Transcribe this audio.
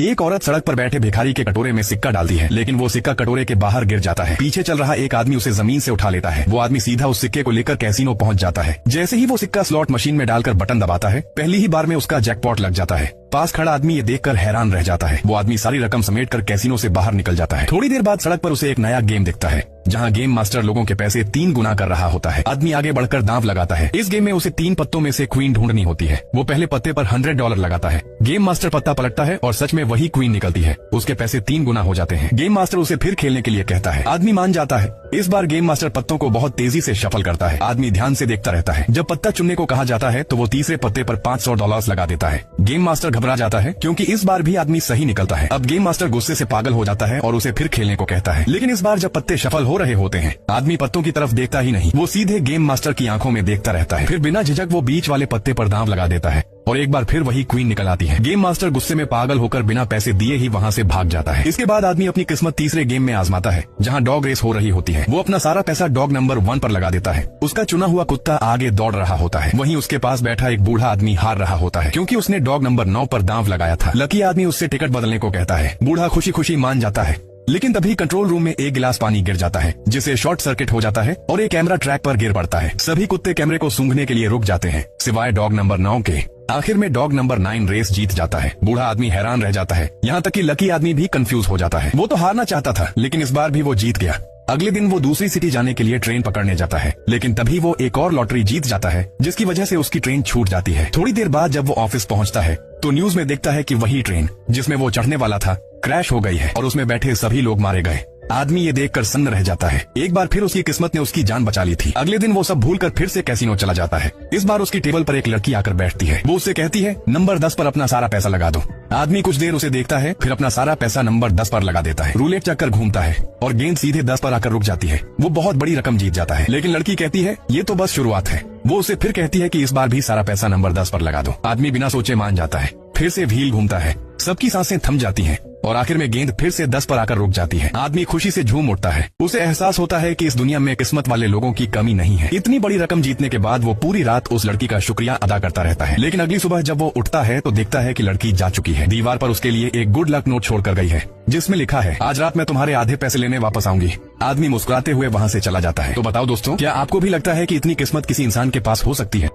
एक औरत सड़क पर बैठे भिखारी के कटोरे में सिक्का डालती है, लेकिन वो सिक्का कटोरे के बाहर गिर जाता है। पीछे चल रहा एक आदमी उसे जमीन से उठा लेता है। वो आदमी सीधा उस सिक्के को लेकर कैसीनो पहुंच जाता है। जैसे ही वो सिक्का स्लॉट मशीन में डालकर बटन दबाता है, पहली ही बार में उसका जैकपॉट लग जाता है। पास खड़ा आदमी ये देखकर हैरान रह जाता है। वो आदमी सारी रकम समेटकर कैसीनो से बाहर निकल जाता है। थोड़ी देर बाद सड़क पर उसे एक नया गेम दिखता है, जहां गेम मास्टर लोगों के पैसे 3 गुना कर रहा होता है। आदमी आगे बढ़कर दांव लगाता है। इस गेम में उसे 3 पत्तों में से क्वीन ढूंढनी होती है। वो पहले पत्ते पर $100 लगाता है। गेम मास्टर पत्ता पलटता है और सच में वही क्वीन निकलती है। उसके पैसे 3 गुना हो जाते हैं। गेम मास्टर उसे फिर खेलने के लिए कहता है। आदमी मान जाता है। इस बार गेम मास्टर पत्तों को बहुत तेजी से शफल करता है। आदमी ध्यान से देखता रहता है। जब पत्ता चुनने को कहा जाता है तो वो तीसरे पत्ते पर $500 लगा देता है। गेम मास्टर घबरा जाता है, क्योंकि इस बार भी आदमी सही निकलता है। अब गेम मास्टर गुस्से से पागल हो जाता है और उसे फिर खेलने को कहता है। लेकिन इस बार जब पत्ते शफल हो रहे होते हैं, आदमी पत्तों की तरफ देखता ही नहीं। वो सीधे गेम मास्टर की आंखों में देखता रहता है। फिर बिना झिझक वो बीच वाले पत्ते पर दांव लगा देता है और एक बार फिर वही क्वीन निकल आती है। गेम मास्टर गुस्से में पागल होकर बिना पैसे दिए ही वहाँ से भाग जाता है। इसके बाद आदमी अपनी किस्मत तीसरे गेम में आजमाता है, जहाँ डॉग रेस हो रही होती है। वो अपना सारा पैसा डॉग नंबर 1 पर लगा देता है। उसका चुना हुआ कुत्ता आगे दौड़ रहा होता है। वहीं उसके पास बैठा एक बूढ़ा आदमी हार रहा होता है, क्योंकि उसने डॉग नंबर 9 पर दांव लगाया था। लकी आदमी उससे टिकट बदलने को कहता है। बूढ़ा खुशी खुशी मान जाता है, लेकिन तभी कंट्रोल रूम में एक गिलास पानी गिर जाता है, जिससे शॉर्ट सर्किट हो जाता है और एक कैमरा ट्रैक पर गिर पड़ता है। सभी कुत्ते कैमरे को सूंघने के लिए रुक जाते हैं, सिवाय डॉग नंबर 9 के। आखिर में डॉग नंबर 9 रेस जीत जाता है। बूढ़ा आदमी हैरान रह जाता है, यहाँ तक कि लकी आदमी भी कंफ्यूज हो जाता है। वो तो हारना चाहता था, लेकिन इस बार भी वो जीत गया। अगले दिन वो दूसरी सिटी जाने के लिए ट्रेन पकड़ने जाता है, लेकिन तभी वो एक और लॉटरी जीत जाता है, जिसकी वजह से उसकी ट्रेन छूट जाती है। थोड़ी देर बाद जब वो ऑफिस पहुंचता है तो न्यूज में देखता है कि वही ट्रेन जिसमें वो चढ़ने वाला था क्रैश हो गई है और उसमें बैठे सभी लोग मारे गए। आदमी ये देखकर सन्न रह जाता है। एक बार फिर उसकी किस्मत ने उसकी जान बचा ली थी। अगले दिन वो सब भूलकर फिर से कैसीनो चला जाता है। इस बार उसकी टेबल पर एक लड़की आकर बैठती है। वो उससे कहती है, नंबर 10 पर अपना सारा पैसा लगा दो। आदमी कुछ देर उसे देखता है, फिर अपना सारा पैसा नंबर 10 पर लगा देता है। रूलेट चक्कर घूमता है और गेंद सीधे 10 पर आकर रुक जाती है। वो बहुत बड़ी रकम जीत जाता है, लेकिन लड़की कहती है ये तो बस शुरुआत है। वो उसे फिर कहती है कि इस बार भी सारा पैसा नंबर 10 पर लगा दो। आदमी बिना सोचे मान जाता है। फिर से व्हील घूमता है, सबकी सांसें थम जाती हैं और आखिर में गेंद फिर से 10 पर आकर रुक जाती है। आदमी खुशी से झूम उठता है। उसे एहसास होता है कि इस दुनिया में किस्मत वाले लोगों की कमी नहीं है। इतनी बड़ी रकम जीतने के बाद वो पूरी रात उस लड़की का शुक्रिया अदा करता रहता है। लेकिन अगली सुबह जब वो उठता है तो देखता है कि लड़की जा चुकी है। दीवार पर उसके लिए एक गुड लक नोट छोड़कर गई है, जिसमें लिखा है, आज रात मैं तुम्हारे आधे पैसे लेने वापस आऊंगी। आदमी मुस्कुराते हुए वहाँ से चला जाता है। तो बताओ दोस्तों, क्या आपको भी लगता है कि इतनी किस्मत किसी इंसान के पास हो सकती है?